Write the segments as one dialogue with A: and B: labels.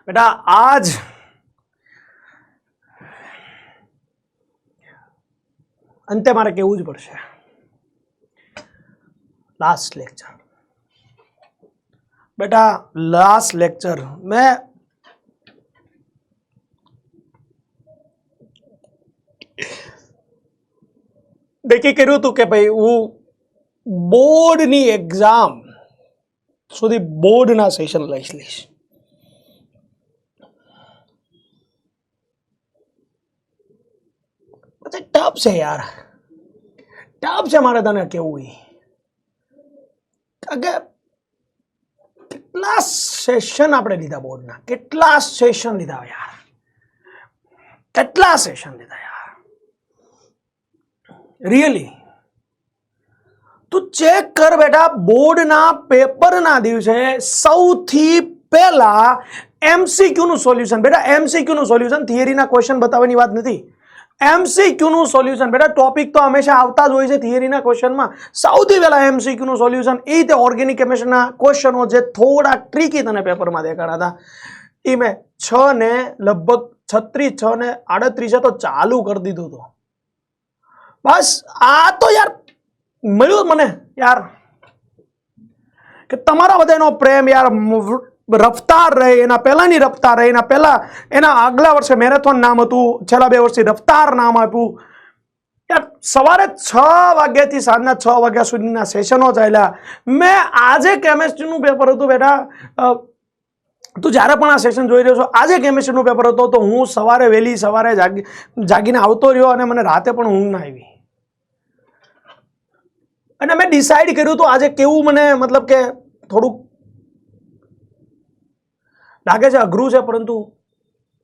A: बेटा आज अंते मारे केवुं ज पड़शे लास्ट लेक्चर बेटा लास्ट लेक्चर मैं देखी कर्युं हतुं के भाई हूँ बोर्डनी एक्जाम सुधी बोर्डना सेशन लईश लईश टफ है यार टफ है मारे तने केवुं કેટલા સેશન આપણે લીધા બોર્ડના કેટલા સેશન લીધા યાર કેટલા સેશન લીધા યાર रियली तू चेक कर बेटा बोर्डना पेपरना दिवसे सौथी पहला एमसीक्यू नु सोल्यूशन बेटा एमसीक्यू नु सोल्यूशन थियरी ना क्वेश्चन बतावવાની વાત નથી एमसीक्यू નું સોલ્યુશન बेटा टॉपिक तो हमेशा આવતા જ હોય છે થિયરી ના ક્વેશ્ચન માં સૌથી પહેલા एमसीक्यू નું સોલ્યુશન એ તે ઓર્ગેનિક કેમિસ્ટ્રી ના ક્વેશ્ચનો જે થોડા ટ્રિકી તને પેપર માં દેખાડા હતા ઈ મે 6 ને લગભગ 36 6 ને 38 તો ચાલુ કરી દીધું તો બસ આ તો यार મળ્યું મને यार કે તમારા બધાનો પ્રેમ यार रफ्तार रहे एना पहलानी रफ्तार रहे एना पहला एना अगला वर्षे मैरेथॉन नाम हतुं छेल्ला 2 वर्षथी रफ्तार नाम आप्युं यार सवारे 6 वाग्याथी सांजना 6 वाग्या सुधीना सेशनो चाल्या मैं आजे केमिस्ट्रीनुं पेपर हतुं बेटा तू ज्यारे पण आ सेशन जोई रह्यो छो आजे केमिस्ट्रीनुं पेपर हतो तो हूँ सवारे वहेली सवारे जागीने आवतो रह्यो अने मने राते पण ऊंघ ना आवी अने मैं डिसाइड कर्युं तो आजे केवुं मने मतलब के थोडुं लागे छे अघरू छे परंतु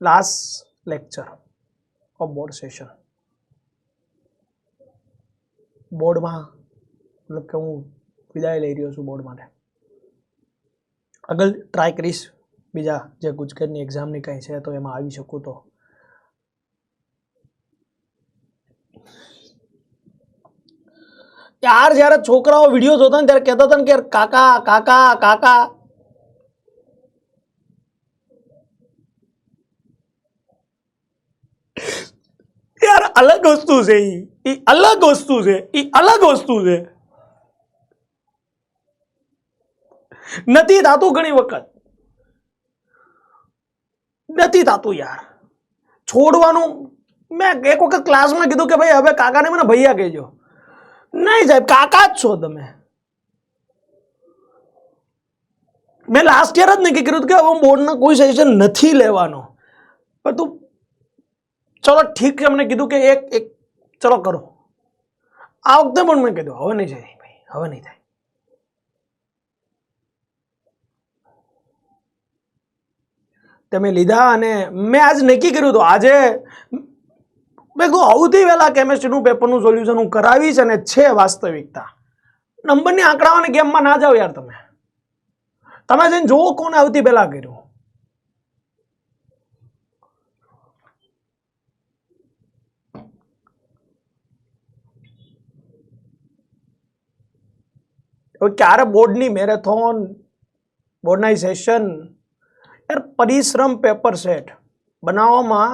A: last lecture of board session board में मतलब के हूँ विदाय लई रह्यो छुं बोर्ड माटे अगल ट्राय करीश बीजा जे गुजकेटनी एक्जामनी कई छे तो एमां आवी शकूं तो यार ज्यारे छोकराओ विडियो जोता ने त्यारे कहेता हता ने के काका काका काका यार अलग वस्तु से अलग वस्तु से अलग वस्तु से नथी थातुं घणी वखत नथी थातुं यार छोड़वानुं मैं एक वखत क्लास में कीधुं के भाई हवे काका ने मने भैया कहेजो नहीं साहेब काका ज छो तमे मैं लास्ट ईयर ज नक्की कर्युं के हवे बोर्डना कोई सेशन नथी लेवानो पर तू चलो ठीक है मैंने कीधु के एक चलो करो आ वखते पण मैं कीधुं हवे नहीं जाय भाई हवे नहीं थाय तमे लीधा अने मैं आज नक्की कर्युं तो आजे मैं कीधुं सौथी वहेला केमिस्ट्रीनुं पेपरनुं सोल्यूशन हूँ करावीश अने छे वास्तविकता नंबरनी आंकड़ावानी गेममां ना जाओ यार तमे तमे जईने जोवो कोने सौथी पहेला कर्युं क्यारे बोर्डनी मैरेथॉन बोर्डना सेशन यार परिश्रम पेपर सेट बनाववामां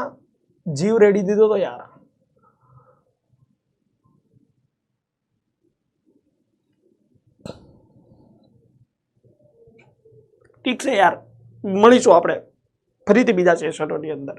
A: जीव रेडी दीधो तो यार ठीक है यार मळीशुं आपणे फरीथी बीजा सेशनोनी अंदर।